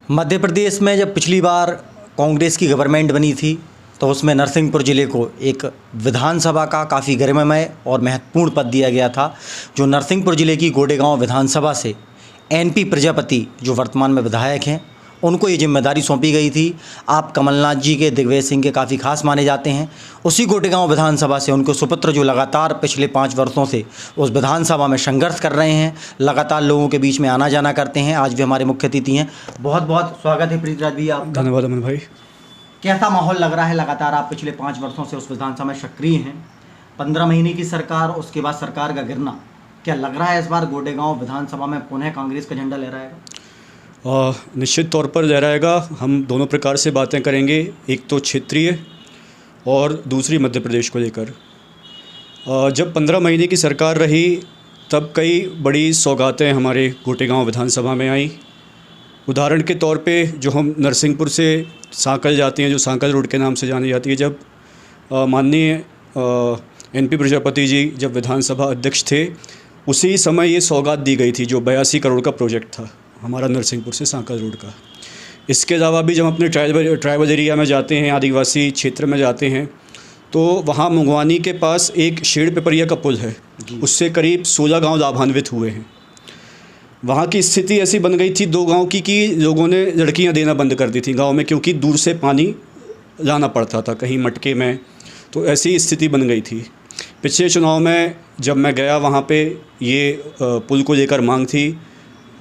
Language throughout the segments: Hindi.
मध्य प्रदेश में जब पिछली बार कांग्रेस की गवर्नमेंट बनी थी तो उसमें नरसिंहपुर ज़िले को एक विधानसभा का काफ़ी गरिमामय और महत्वपूर्ण पद दिया गया था। जो नरसिंहपुर ज़िले की गोडेगांव विधानसभा से एनपी प्रजापति जो वर्तमान में विधायक हैं उनको ये जिम्मेदारी सौंपी गई थी। आप कमलनाथ जी के दिग्विजय सिंह के काफ़ी खास माने जाते हैं। उसी गोडेगांव विधानसभा से उनको सुपुत्र जो लगातार पिछले 5 वर्षों से उस विधानसभा में संघर्ष कर रहे हैं, लगातार लोगों के बीच में आना जाना करते हैं, आज भी हमारे मुख्य अतिथि हैं। बहुत बहुत स्वागत है प्रीतराज भैया आपका। धन्यवाद अमन भाई। कैसा माहौल लग रहा है? लगातार आप पिछले 5 वर्षों से उस विधानसभा में सक्रिय हैं। 15 महीने की सरकार, उसके बाद सरकार का गिरना, क्या लग रहा है इस बार गोडेगांव विधानसभा में पुनः कांग्रेस का झंडा लहराएगा? निश्चित तौर पर लहराएगा। हम दोनों प्रकार से बातें करेंगे, एक तो क्षेत्रीय और दूसरी मध्य प्रदेश को लेकर। जब 15 महीने की सरकार रही तब कई बड़ी सौगातें हमारे गोटेगांव विधानसभा में आई। उदाहरण के तौर पे जो हम नरसिंहपुर से सांकल जाते हैं, जो सांकल रोड के नाम से जानी जाती है, जब माननीय एनपी प्रजापति जी जब विधानसभा अध्यक्ष थे उसी समय ये सौगात दी गई थी, जो 82 करोड़ का प्रोजेक्ट था हमारा नरसिंहपुर से सांकल रोड का। इसके अलावा भी जब अपने ट्राइबल एरिया में जाते हैं, आदिवासी क्षेत्र में जाते हैं, तो वहाँ मुंगवानी के पास एक शेड़ पिपरिया का पुल है, उससे करीब 16 गांव लाभान्वित हुए हैं। वहाँ की स्थिति ऐसी बन गई थी 2 गांव की कि लोगों ने लड़कियाँ देना बंद कर दी थी गांव में, क्योंकि दूर से पानी लाना पड़ता था कहीं मटके में, तो ऐसी स्थिति बन गई थी। पिछले चुनाव में जब मैं गया वहाँ पे ये पुल को लेकर मांग थी,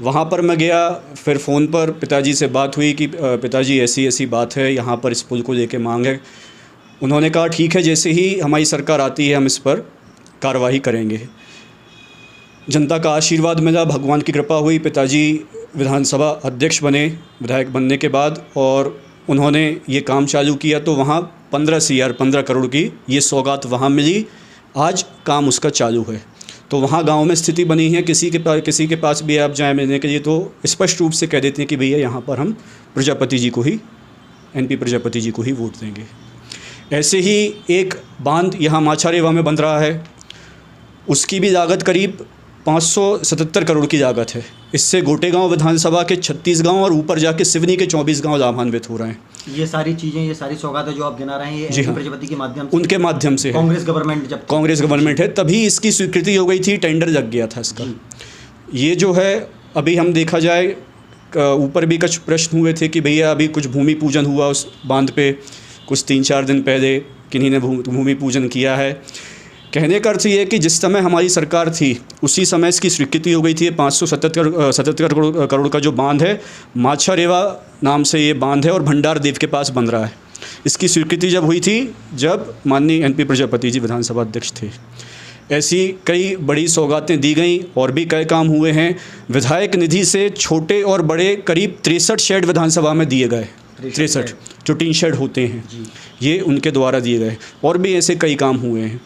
वहाँ पर मैं गया, फिर फ़ोन पर पिताजी से बात हुई कि पिताजी ऐसी ऐसी बात है, यहाँ पर इस पुल को लेके मांग है। उन्होंने कहा ठीक है, जैसे ही हमारी सरकार आती है हम इस पर कार्रवाई करेंगे। जनता का आशीर्वाद मिला, भगवान की कृपा हुई, पिताजी विधानसभा अध्यक्ष बने विधायक बनने के बाद, और उन्होंने ये काम चालू किया। तो वहाँ 15 करोड़ की ये सौगात वहाँ मिली। आज काम उसका चालू है। तो वहाँ गांव में स्थिति बनी है, किसी के पास भी आप जाएं मिलने के लिए तो स्पष्ट रूप से कह देते हैं कि भैया यहाँ पर हम प्रजापति जी को ही, एनपी प्रजापति जी को ही वोट देंगे। ऐसे ही एक बांध यहाँ माछारेवा में बन रहा है, उसकी भी लागत करीब 577 करोड़ की लागत है। इससे गोटेगांव विधानसभा के 36 गांव और ऊपर जाके सिवनी के 24 गांव लाभान्वित हो रहे हैं। ये सारी चीज़ें, ये सारी सौगातें जो आप गिना रहे हैं, ये एनपी प्रजापति के माध्यम से, उनके माध्यम से कांग्रेस गवर्नमेंट, जब कांग्रेस गवर्नमेंट है तभी इसकी स्वीकृति हो गई थी, टेंडर लग गया था इसका। ये जो है अभी हम देखा जाए, ऊपर भी कुछ प्रश्न हुए थे कि भैया अभी कुछ भूमि पूजन हुआ उस बांध पे, कुछ 3-4 दिन पहले किन्हीं ने भूमि पूजन किया है। कहने का अर्थ ये है कि जिस समय हमारी सरकार थी उसी समय इसकी स्वीकृति हो गई थी। 577 करोड़ का जो बांध है, माछारेवा नाम से ये बांध है और भंडार देव के पास बन रहा है। इसकी स्वीकृति जब हुई थी जब माननीय एनपी प्रजापति जी विधानसभा अध्यक्ष थे। ऐसी कई बड़ी सौगातें दी गई और भी कई काम हुए हैं। विधायक निधि से छोटे और बड़े करीब 63 शेड विधानसभा में दिए गए। 63 जो टीन शेड होते हैं, ये उनके द्वारा दिए गए। और भी ऐसे कई काम हुए हैं।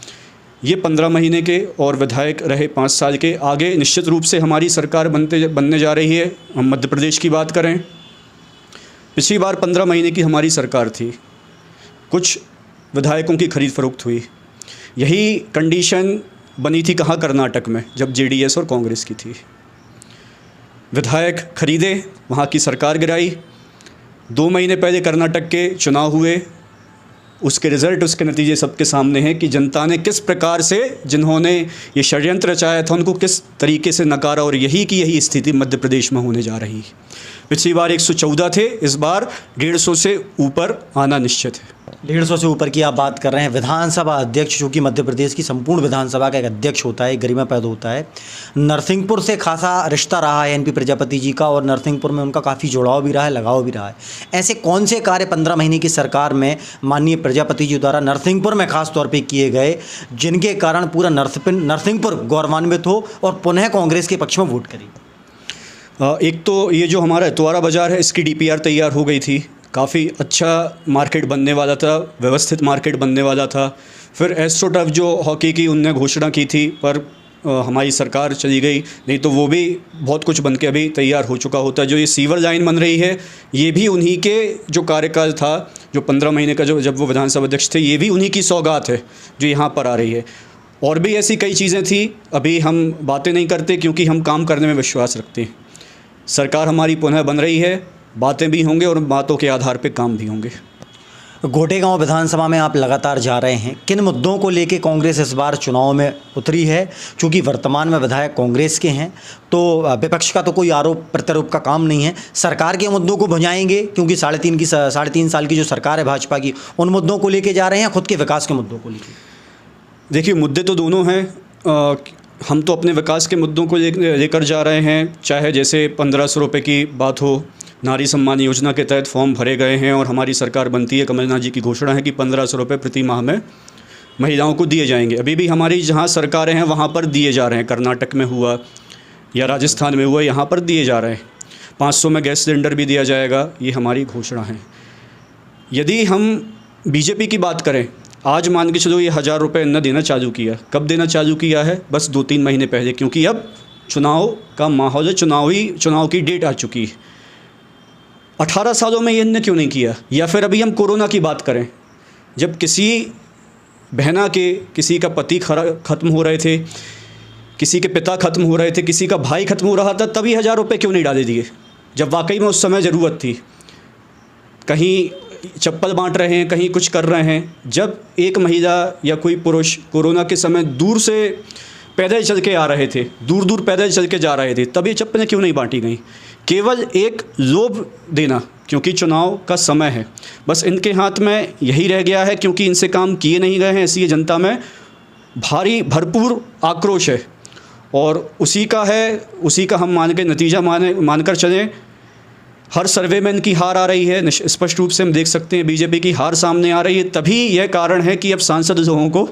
ये 15 महीने के और विधायक रहे 5 साल के। आगे निश्चित रूप से हमारी सरकार बनने जा रही है। हम मध्य प्रदेश की बात करें, पिछली बार 15 महीने की हमारी सरकार थी, कुछ विधायकों की खरीद फरोख्त हुई। यही कंडीशन बनी थी कहाँ? कर्नाटक में, जब जेडीएस और कांग्रेस की थी। विधायक खरीदे, वहाँ की सरकार गिराई। 2 महीने पहले कर्नाटक के चुनाव हुए, उसके रिज़ल्ट, उसके नतीजे सबके सामने हैं कि जनता ने किस प्रकार से, जिन्होंने ये षड्यंत्र रचाया था, उनको किस तरीके से नकारा। और यही की यही स्थिति मध्य प्रदेश में होने जा रही है। पिछली बार 114 थे, इस बार 150 से ऊपर आना निश्चित है। 150 से ऊपर की आप बात कर रहे हैं। विधानसभा अध्यक्ष, जो कि मध्य प्रदेश की संपूर्ण विधानसभा का एक अध्यक्ष होता है, गरिमा पैदा होता है। नरसिंहपुर से खासा रिश्ता रहा है एनपी प्रजापति जी का, और नरसिंहपुर में उनका काफ़ी जुड़ाव भी रहा है, लगाव भी रहा है। ऐसे कौन से कार्य 15 महीने की सरकार में माननीय प्रजापति जी द्वारा नरसिंहपुर में खास तौर पर किए गए, जिनके कारण पूरा नरसिंहपुर गौरवान्वित हो और पुनः कांग्रेस के पक्ष में वोट करें? एक तो ये जो हमारा इतवारा बाज़ार है, इसकी डीपीआर तैयार हो गई थी। काफ़ी अच्छा मार्केट बनने वाला था, व्यवस्थित मार्केट बनने वाला था। फिर एस्ट्रोटर्फ जो हॉकी की उनने घोषणा की थी, पर हमारी सरकार चली गई, नहीं तो वो भी बहुत कुछ बन के अभी तैयार हो चुका होता। जो ये सीवर लाइन बन रही है, ये भी उन्हीं के जो कार्यकाल था, जो 15 महीने का जो जब वो विधानसभा अध्यक्ष थे, ये भी उन्हीं की सौगात है जो यहाँ पर आ रही है। और भी ऐसी कई चीज़ें थी, अभी हम बातें नहीं करते क्योंकि हम काम करने में विश्वास रखते हैं। सरकार हमारी पुनः बन रही है, बातें भी होंगे और बातों के आधार पे काम भी होंगे। गोटेगांव विधानसभा में आप लगातार जा रहे हैं, किन मुद्दों को लेके कांग्रेस इस बार चुनाव में उतरी है? क्योंकि वर्तमान में विधायक कांग्रेस के हैं, तो विपक्ष का तो कोई आरोप प्रत्यारोप का काम नहीं है। सरकार के मुद्दों को भुजाएंगे, क्योंकि साढ़े तीन साल की जो सरकार है भाजपा की, उन मुद्दों को लेके जा रहे हैं, खुद के विकास के मुद्दों को लेके? देखिए, मुद्दे तो दोनों हैं। हम तो अपने विकास के मुद्दों को लेकर जा रहे हैं, चाहे जैसे 1500 रुपये की बात हो, नारी सम्मान योजना के तहत फॉर्म भरे गए हैं और हमारी सरकार बनती है, कमलनाथ जी की घोषणा है कि 1500 रुपये प्रति माह में महिलाओं को दिए जाएंगे। अभी भी हमारी जहां सरकारें हैं वहां पर दिए जा रहे हैं, कर्नाटक में हुआ या राजस्थान में हुआ, यहाँ पर दिए जा रहे हैं। 500 में गैस सिलेंडर भी दिया जाएगा, ये हमारी घोषणा है। यदि हम बीजेपी की बात करें, आज मान के चलो ये 1000 रुपये न देना चालू किया। कब देना चालू किया है? बस 2-3 महीने पहले, क्योंकि अब चुनाव का माहौल है, चुनाव की डेट आ चुकी है। 18 सालों में ये इन्होंने क्यों नहीं किया? या फिर अभी हम कोरोना की बात करें, जब किसी बहना के किसी का पति ख़त्म हो रहे थे, किसी के पिता ख़त्म हो रहे थे, किसी का भाई ख़त्म हो रहा था, तभी 1000 रुपये क्यों नहीं डाले दिए, जब वाकई में उस समय ज़रूरत थी? कहीं चप्पल बांट रहे हैं, कहीं कुछ कर रहे हैं। जब एक महिला या कोई पुरुष कोरोना के समय दूर से पैदल चल के आ रहे थे, दूर पैदल चल के जा रहे थे, तब ये चप्पलें क्यों नहीं बांटी गई? केवल एक लोभ देना, क्योंकि चुनाव का समय है, बस इनके हाथ में यही रह गया है। क्योंकि इनसे काम किए नहीं गए हैं, इसलिए जनता में भरपूर आक्रोश है और उसी का हम मान के नतीजा मानकर चलें। हर सर्वे में इनकी हार आ रही है, स्पष्ट रूप से हम देख सकते हैं बीजेपी की हार सामने आ रही है। तभी यह कारण है कि अब सांसद लोगों को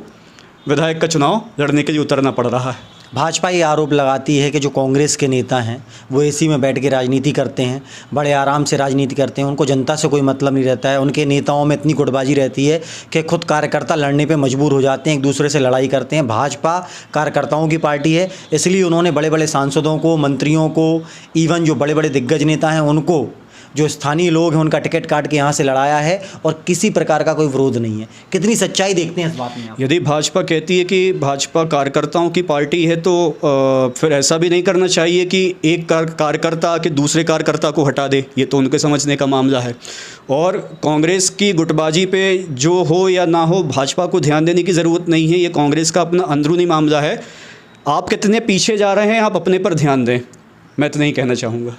विधायक का चुनाव लड़ने के लिए उतरना पड़ रहा है। भाजपा ये आरोप लगाती है कि जो कांग्रेस के नेता हैं वो एसी में बैठ के राजनीति करते हैं, बड़े आराम से राजनीति करते हैं, उनको जनता से कोई मतलब नहीं रहता है। उनके नेताओं में इतनी गुटबाजी रहती है कि खुद कार्यकर्ता लड़ने पे मजबूर हो जाते हैं, एक दूसरे से लड़ाई करते हैं। भाजपा कार्यकर्ताओं की पार्टी है, इसलिए उन्होंने बड़े बड़े सांसदों को, मंत्रियों को, इवन जो बड़े बड़े दिग्गज नेता हैं उनको, जो स्थानीय लोग हैं, उनका टिकट काट के यहाँ से लड़ाया है और किसी प्रकार का कोई विरोध नहीं है। कितनी सच्चाई देखते हैं इस बात में आप? यदि भाजपा कहती है कि भाजपा कार्यकर्ताओं की पार्टी है, तो फिर ऐसा भी नहीं करना चाहिए कि एक कार्यकर्ता के दूसरे कार्यकर्ता को हटा दे। ये तो उनके समझने का मामला है। और कांग्रेस की गुटबाजी पे जो हो या ना हो, भाजपा को ध्यान देने की ज़रूरत नहीं है। ये कांग्रेस का अपना अंदरूनी मामला है। आप कितने पीछे जा रहे हैं, आप अपने पर ध्यान दें, मैं तो नहीं कहना चाहूँगा।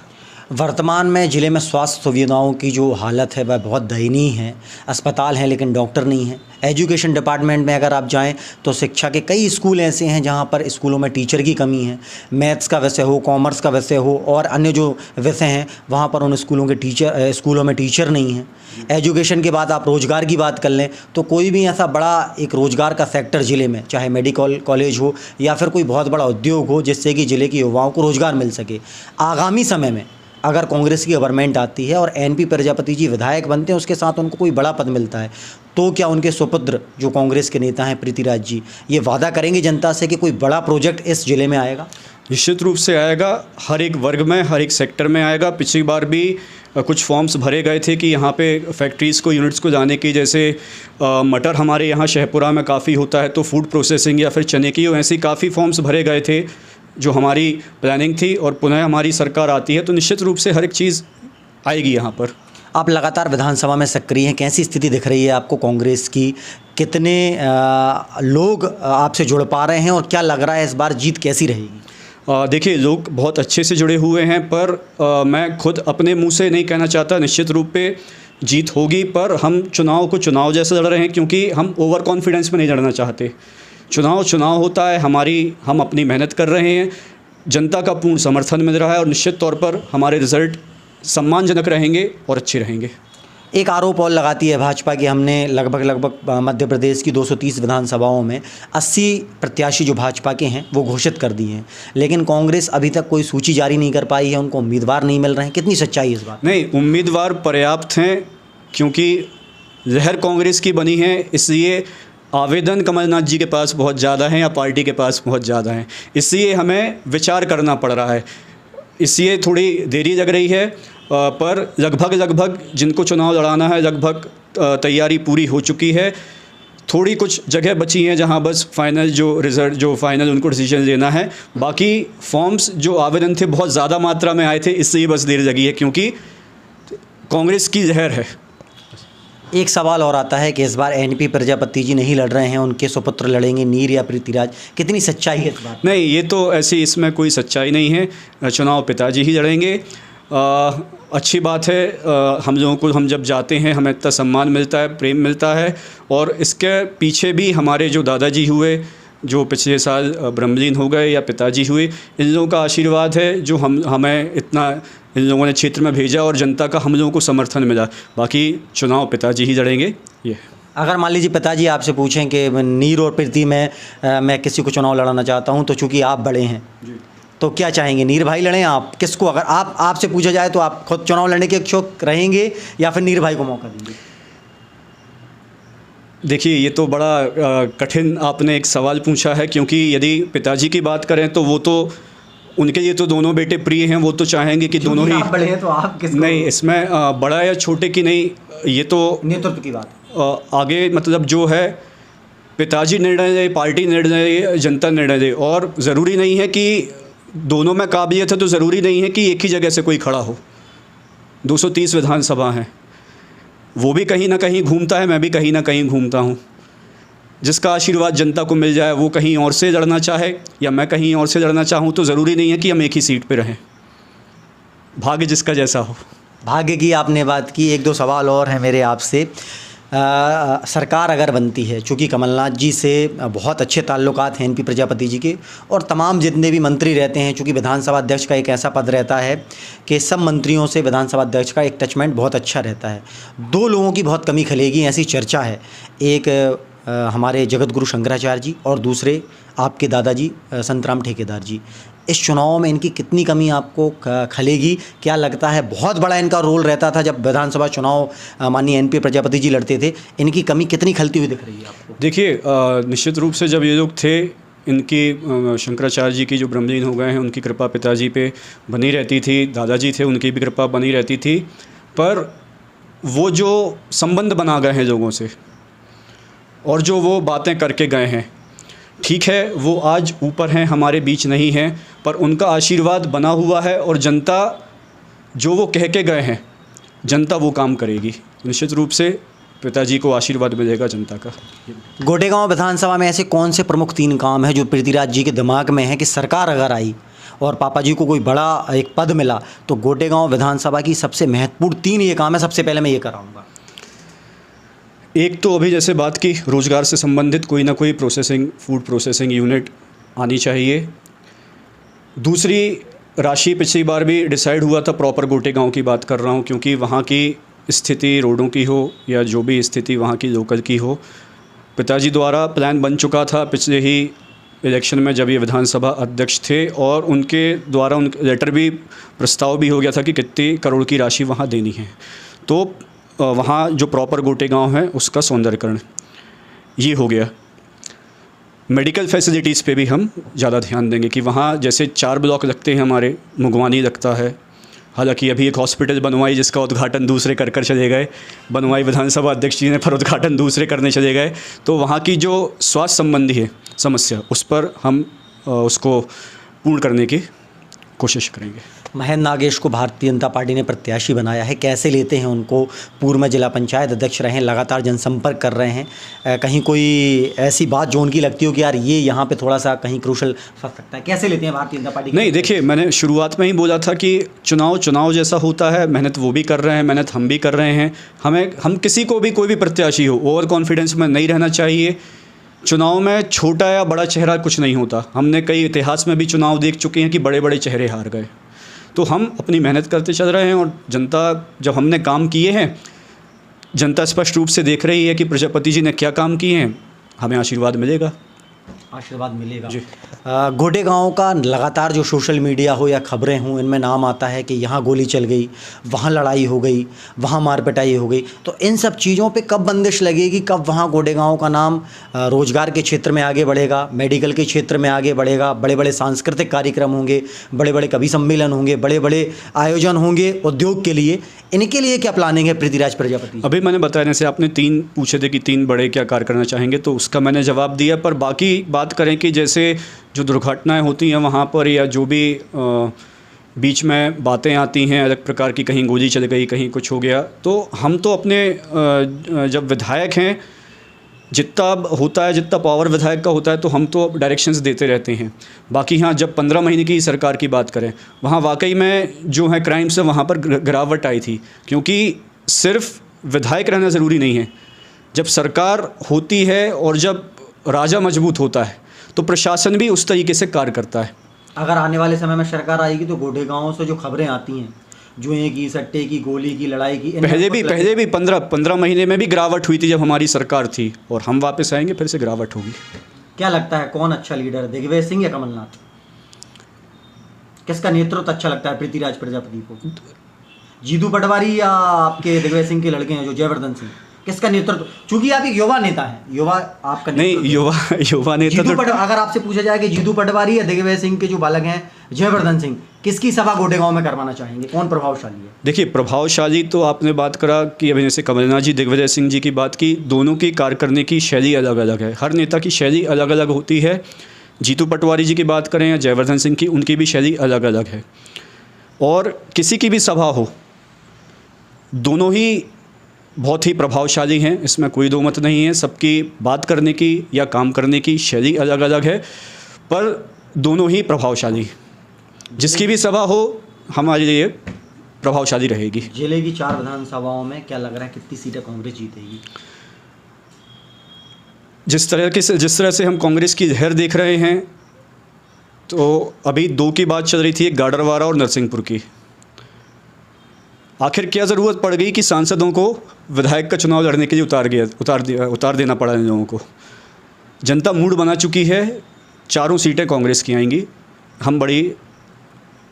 वर्तमान में ज़िले में स्वास्थ्य सुविधाओं की जो हालत है वह बहुत दयनीय है। अस्पताल हैं लेकिन डॉक्टर नहीं हैं। एजुकेशन डिपार्टमेंट में अगर आप जाएं तो शिक्षा के कई स्कूल ऐसे हैं जहां पर स्कूलों में टीचर की कमी है। मैथ्स का विषय हो, कॉमर्स का विषय हो और अन्य जो विषय हैं वहां पर उन स्कूलों में टीचर नहीं हैं। एजुकेशन के बाद आप रोज़गार की बात कर लें तो कोई भी ऐसा बड़ा एक रोज़गार का सेक्टर ज़िले में, चाहे मेडिकल कॉलेज हो या फिर कोई बहुत बड़ा उद्योग हो, जिससे कि ज़िले के युवाओं को रोज़गार मिल सके। आगामी समय में अगर कांग्रेस की गवर्नमेंट आती है और एनपी प्रजापति जी विधायक बनते हैं, उसके साथ उनको कोई बड़ा पद मिलता है, तो क्या उनके सुपुत्र जो कांग्रेस के नेता हैं प्रीतिराज जी, ये वादा करेंगे जनता से कि कोई बड़ा प्रोजेक्ट इस ज़िले में आएगा? निश्चित रूप से आएगा, हर एक वर्ग में, हर एक सेक्टर में आएगा। पिछली बार भी कुछ फॉर्म्स भरे गए थे कि यहाँ पे फैक्ट्रीज़ को, यूनिट्स को जाने की, जैसे मटर हमारे यहाँ शहपुरा में काफ़ी होता है, तो फूड प्रोसेसिंग या फिर चने की, ऐसी काफ़ी फॉर्म्स भरे गए थे जो हमारी प्लानिंग थी। और पुनः हमारी सरकार आती है तो निश्चित रूप से हर एक चीज़ आएगी यहाँ पर। आप लगातार विधानसभा में सक्रिय हैं, कैसी स्थिति दिख रही है आपको कांग्रेस की? कितने लोग आपसे जुड़ पा रहे हैं और क्या लग रहा है इस बार जीत कैसी रहेगी? देखिए, लोग बहुत अच्छे से जुड़े हुए हैं, पर मैं खुद अपने मुंह से नहीं कहना चाहता। निश्चित रूप पे जीत होगी, पर हम चुनाव को चुनाव जैसे लड़ रहे हैं, क्योंकि हम ओवर कॉन्फिडेंस में नहीं लड़ना चाहते। चुनाव होता है, हम अपनी मेहनत कर रहे हैं, जनता का पूर्ण समर्थन मिल रहा है और निश्चित तौर पर हमारे रिज़ल्ट सम्मानजनक रहेंगे और अच्छे रहेंगे। एक आरोप और लगाती है भाजपा कि हमने लगभग मध्य प्रदेश की 230 विधानसभाओं में 80 प्रत्याशी जो भाजपा के हैं वो घोषित कर दिए हैं, लेकिन कांग्रेस अभी तक कोई सूची जारी नहीं कर पाई है, उनको उम्मीदवार नहीं मिल रहे हैं। कितनी सच्चाई है इस बात? नहीं, उम्मीदवार पर्याप्त हैं, क्योंकि लहर कांग्रेस की बनी है, इसलिए आवेदन कमलनाथ जी के पास बहुत ज़्यादा हैं या पार्टी के पास बहुत ज़्यादा हैं, इसलिए हमें विचार करना पड़ रहा है। इसलिए थोड़ी देरी लग रही है, पर लगभग जिनको चुनाव लड़ाना है लगभग तैयारी पूरी हो चुकी है। थोड़ी कुछ जगह बची हैं जहां बस फाइनल फाइनल उनको डिसीजन लेना है। बाकी फॉर्म्स जो आवेदन थे बहुत ज़्यादा मात्रा में आए थे, इसलिए बस देर लगी है, क्योंकि कांग्रेस की जहर है। एक सवाल और आता है कि इस बार एनपी प्रजापति जी नहीं लड़ रहे हैं, उनके सुपुत्र लड़ेंगे, नीर या पृथ्वीराज। कितनी सच्चाई है इस बात? नहीं, ये तो ऐसी इसमें कोई सच्चाई नहीं है। चुनाव पिताजी ही लड़ेंगे। अच्छी बात है, हम लोगों को, हम जब जाते हैं हमें इतना सम्मान मिलता है, प्रेम मिलता है। और इसके पीछे भी हमारे जो दादाजी हुए, जो पिछले साल ब्रह्मलीन हो गए, या पिताजी हुए, इन लोगों का आशीर्वाद है जो हमें इतना इन लोगों ने क्षेत्र में भेजा और जनता का हम लोगों को समर्थन मिला। बाकी चुनाव पिताजी ही लड़ेंगे। ये अगर मान लीजिए पिताजी आपसे पूछें कि नीर और पृथ्वी में मैं किसी को चुनाव लड़ाना चाहता हूं, तो चूंकि आप बड़े हैं तो क्या चाहेंगे, नीर भाई लड़ें? आप किसको, अगर आपसे पूछा जाए तो आप खुद चुनाव लड़ने के इच्छुक रहेंगे या फिर नीर भाई को मौका देंगे? देखिए, ये तो बड़ा कठिन आपने एक सवाल पूछा है, क्योंकि यदि पिताजी की बात करें तो वो तो, उनके लिए तो दोनों बेटे प्रिय हैं। वो तो चाहेंगे कि दोनों ही। आप बड़े हैं तो आप किसको? नहीं, इसमें बड़ा या छोटे की नहीं, ये तो नेतृत्व की बात। आगे मतलब जो है पिताजी निर्णय ले, पार्टी निर्णय ले, जनता निर्णय ले। और ज़रूरी नहीं है कि दोनों में काबिलियत है, तो ज़रूरी नहीं है कि एक ही जगह से कोई खड़ा हो। 230 विधानसभा हैं, वो भी कहीं ना कहीं घूमता है, मैं भी कहीं ना कहीं घूमता हूँ। जिसका आशीर्वाद जनता को मिल जाए, वो कहीं और से लड़ना चाहे या मैं कहीं और से लड़ना चाहूँ, तो ज़रूरी नहीं है कि हम एक ही सीट पे रहें। भाग्य जिसका जैसा हो। भाग्य की आपने बात की। एक दो सवाल और हैं मेरे आपसे। सरकार अगर बनती है, चूँकि कमलनाथ जी से बहुत अच्छे ताल्लुकात हैं एनपी प्रजापति जी के, और तमाम जितने भी मंत्री रहते हैं, चूँकि विधानसभा अध्यक्ष का एक ऐसा पद रहता है कि सब मंत्रियों से विधानसभा अध्यक्ष का एक टचमेंट बहुत अच्छा रहता है। दो लोगों की बहुत कमी खलेगी, ऐसी चर्चा है। एक हमारे जगत गुरु शंकराचार्य जी और दूसरे आपके दादाजी संतराम ठेकेदार जी। इस चुनाव में इनकी कितनी कमी आपको खलेगी? क्या लगता है? बहुत बड़ा इनका रोल रहता था जब विधानसभा चुनाव माननीय एनपी प्रजापति जी लड़ते थे। इनकी कमी कितनी खलती हुई दिख रही है आपको? देखिए, निश्चित रूप से जब ये लोग थे, इनकी शंकराचार्य जी की जो ब्रह्मलीन हो गए हैं, उनकी कृपा पिताजी पे बनी रहती थी। दादाजी थे, उनकी भी कृपा बनी रहती थी। पर वो जो संबंध बना गए हैं लोगों से, और जो वो बातें करके गए हैं, ठीक है, वो आज ऊपर हैं, हमारे बीच नहीं हैं, पर उनका आशीर्वाद बना हुआ है। और जनता जो वो कह के गए हैं, जनता वो काम करेगी। निश्चित रूप से पिताजी को आशीर्वाद मिलेगा जनता का। गोटेगांव विधानसभा में ऐसे कौन से प्रमुख 3 काम हैं जो पृथ्वीराज जी के दिमाग में है कि सरकार अगर आई और पापा जी को कोई बड़ा एक पद मिला तो गोटेगांव विधानसभा की सबसे महत्वपूर्ण 3 ये काम है, सबसे पहले मैं ये कराऊंगा? एक तो अभी जैसे बात की, रोज़गार से संबंधित कोई ना कोई प्रोसेसिंग, फूड प्रोसेसिंग यूनिट आनी चाहिए। दूसरी, राशि पिछली बार भी डिसाइड हुआ था, प्रॉपर गोटेगांव की बात कर रहा हूँ, क्योंकि वहाँ की स्थिति, रोडों की हो या जो भी स्थिति वहाँ की लोकल की हो, पिताजी द्वारा प्लान बन चुका था पिछले ही इलेक्शन में जब ये विधानसभा अध्यक्ष थे, और उनके द्वारा उन लेटर भी, प्रस्ताव भी हो गया था कि कितनी करोड़ की राशि वहाँ देनी है। तो वहाँ जो प्रॉपर गोटेगांव है उसका सौंदर्यकरण ये हो गया। मेडिकल फैसिलिटीज़ पे भी हम ज़्यादा ध्यान देंगे कि वहाँ जैसे 4 ब्लॉक लगते हैं हमारे, मुगवानी लगता है, हालांकि अभी एक हॉस्पिटल बनवाई जिसका उद्घाटन दूसरे कर चले गए, बनवाई विधानसभा अध्यक्ष जी ने, पर उद्घाटन दूसरे करने चले गए। तो वहाँ की जो स्वास्थ्य संबंधी है समस्या, उस पर हम उसको पूर्ण करने की कोशिश करेंगे। महेंद्र नागेश को भारतीय जनता पार्टी ने प्रत्याशी बनाया है, कैसे लेते हैं उनको? पूर्व में जिला पंचायत अध्यक्ष रहे हैं, लगातार जनसंपर्क कर रहे हैं। कहीं कोई ऐसी बात जो उनकी लगती हो कि यार ये यहाँ पे थोड़ा सा कहीं क्रूशल फंस सकता है, कैसे लेते हैं भारतीय जनता पार्टी? नहीं, देखिए, मैंने शुरुआत में ही बोला था कि चुनाव जैसा होता है, मेहनत वो भी कर रहे हैं, मेहनत हम भी कर रहे हैं। हम किसी को भी, कोई भी प्रत्याशी हो, ओवर कॉन्फिडेंस में नहीं रहना चाहिए। चुनाव में छोटा या बड़ा चेहरा कुछ नहीं होता। हमने कई इतिहास में भी चुनाव देख चुके हैं कि बड़े बड़े चेहरे हार गए। तो हम अपनी मेहनत करते चल रहे हैं, और जनता, जब हमने काम किए हैं, जनता स्पष्ट रूप से देख रही है कि प्रजापति जी ने क्या काम किए हैं, हमें आशीर्वाद मिलेगा। आशीर्वाद मिलेगा जी। गोटेगांव का लगातार जो सोशल मीडिया हो या खबरें हों, इनमें नाम आता है कि यहाँ गोली चल गई, वहाँ लड़ाई हो गई, वहाँ मारपिटाई हो गई। तो इन सब चीज़ों पे कब बंदिश लगेगी? कब वहाँ गोटेगांव का नाम रोजगार के क्षेत्र में आगे बढ़ेगा, मेडिकल के क्षेत्र में आगे बढ़ेगा, बड़े बड़े सांस्कृतिक कार्यक्रम होंगे, बड़े बड़े कवि सम्मेलन होंगे, बड़े बड़े आयोजन होंगे उद्योग के लिए? इनके लिए क्या प्लानिंग है पृथ्वीराज प्रजापति? अभी मैंने बताया, जैसे आपने 3 पूछे थे कि 3 बड़े क्या कार्य करना चाहेंगे, तो उसका मैंने जवाब दिया। पर बाकी बात करें कि जैसे जो दुर्घटनाएं होती हैं वहाँ पर, या जो भी बीच में बातें आती हैं अलग प्रकार की, कहीं गोली चल गई, कहीं कुछ हो गया। तो हम तो अपने जब विधायक हैं, जितना होता है, जितना पावर विधायक का होता है, तो हम तो डायरेक्शंस देते रहते हैं। बाकी हाँ, जब 15 महीने की सरकार की बात करें, वहाँ वाकई में जो है क्राइम्स है वहाँ पर गिरावट आई थी, क्योंकि सिर्फ विधायक रहना ज़रूरी नहीं है। जब सरकार होती है और जब राजा मजबूत होता है तो प्रशासन भी उस तरीके से कार्य करता है। अगर आने वाले समय में सरकार आएगी तो गोडेगांव से जो खबरें आती हैं, जुए की, सट्टे की, गोली की, लड़ाई की, पहले भी 15 महीने में भी गिरावट हुई थी जब हमारी सरकार थी, और हम वापस आएंगे फिर से गिरावट होगी। क्या लगता है कौन अच्छा लीडर है, दिग्विजय सिंह या कमलनाथ? किसका नेतृत्व अच्छा लगता है पृथ्वीराज प्रजापति को? जीतू पटवारी या आपके दिग्विजय सिंह के लड़के हैं जो जयवर्धन सिंह? किसका नेतृत्व? चूंकि आप एक युवा नेता हैं, युवा आपका नहीं, युवा नेता तो अगर आपसे पूछा जाए कि जीतू पटवारी या दिग्विजय सिंह के जो बालक हैं जयवर्धन सिंह, किसकी सभा गोडेगांव में करवाना चाहेंगे? कौन प्रभावशाली है? देखिए, प्रभावशाली तो आपने बात करा कि अभी जैसे कमलनाथ जी, दिग्विजय सिंह जी की बात की, दोनों की कार्य करने की शैली अलग अलग है। हर नेता की शैली अलग अलग होती है। जीतू पटवारी जी की बात करें या जयवर्धन सिंह की, उनकी भी शैली अलग अलग है। और किसी की भी सभा हो, दोनों ही बहुत ही प्रभावशाली हैं, इसमें कोई दो मत नहीं है। सबकी बात करने की या काम करने की शैली अलग अलग है, पर दोनों ही प्रभावशाली। जिसकी भी सभा हो हमारे लिए प्रभावशाली रहेगी। जिले की 4 विधानसभाओं में क्या लग रहा है कितनी सीटें कांग्रेस जीतेगी? जिस तरह से हम कांग्रेस की लहर देख रहे हैं, तो अभी 2 की बात चल रही थी, एक गाडरवारा और नरसिंहपुर की। आखिर क्या ज़रूरत पड़ गई कि सांसदों को विधायक का चुनाव लड़ने के लिए उतार देना पड़ा इन लोगों को? जनता मूड बना चुकी है, 4 सीटें कांग्रेस की आएंगी, हम बड़ी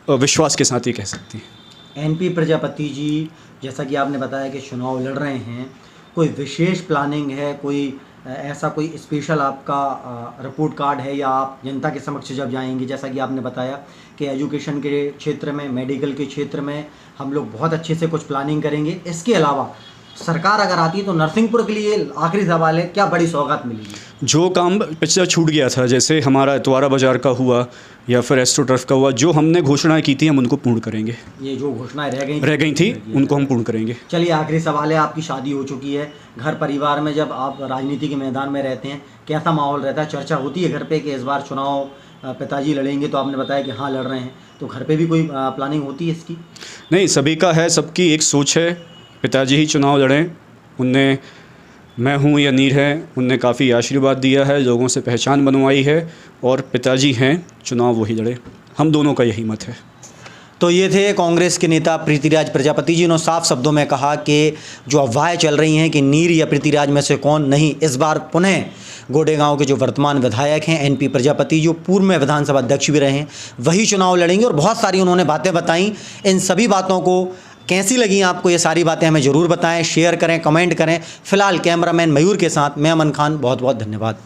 विश्वास के साथ ही कह सकते हैं। एनपी प्रजापति जी, जैसा कि आपने बताया कि चुनाव लड़ रहे हैं, कोई विशेष प्लानिंग है, कोई ऐसा कोई स्पेशल आपका रिपोर्ट कार्ड है, या आप जनता के समक्ष जब जाएंगे, जैसा कि आपने बताया कि एजुकेशन के क्षेत्र में, मेडिकल के क्षेत्र में हम लोग बहुत अच्छे से कुछ प्लानिंग करेंगे। इसके अलावा सरकार अगर आती है तो नरसिंहपुर के लिए आखिरी सवाल है, क्या बड़ी सौगात मिलेगी? जो काम पिछला छूट गया था, जैसे हमारा इतवारा बाजार का हुआ या फिर एस्ट्रोटर्फ का हुआ, जो हमने घोषणाएं की थी हम उनको पूर्ण करेंगे। ये जो घोषणाएं रह गई थी उनको हम पूर्ण करेंगे। चलिए, आखिरी सवाल है, आपकी शादी हो चुकी है, घर परिवार में जब आप राजनीति के मैदान में रहते हैं कैसा माहौल रहता है? चर्चा होती है घर पे कि इस बार चुनाव पिताजी लड़ेंगे? तो आपने बताया कि हाँ लड़ रहे हैं, तो घर पे भी कोई प्लानिंग होती है इसकी? नहीं, सभी का है, सबकी एक सोच है, पिताजी ही चुनाव लड़ें। उनने, मैं हूँ या नीर है, उनने काफ़ी आशीर्वाद दिया है, लोगों से पहचान बनवाई है, और पिताजी हैं, चुनाव वही लड़े। हम दोनों का यही मत है। तो ये थे कांग्रेस के नेता पृथ्वीराज प्रजापति जी। उन्होंने साफ शब्दों में कहा कि जो अफवाहें चल रही हैं कि नीर या पृथ्वीराज में से कौन, नहीं, इस बार पुनः गोडेगांव के जो वर्तमान विधायक हैं एनपी प्रजापति, जो पूर्व में विधानसभा अध्यक्ष भी रहे हैं, वही चुनाव लड़ेंगे। और बहुत सारी उन्होंने बातें बताई। इन सभी बातों को कैसी लगी आपको, ये सारी बातें हमें ज़रूर बताएं, शेयर करें, कमेंट करें। फिलहाल कैमरामैन मयूर के साथ मैं अमन खान, बहुत बहुत धन्यवाद।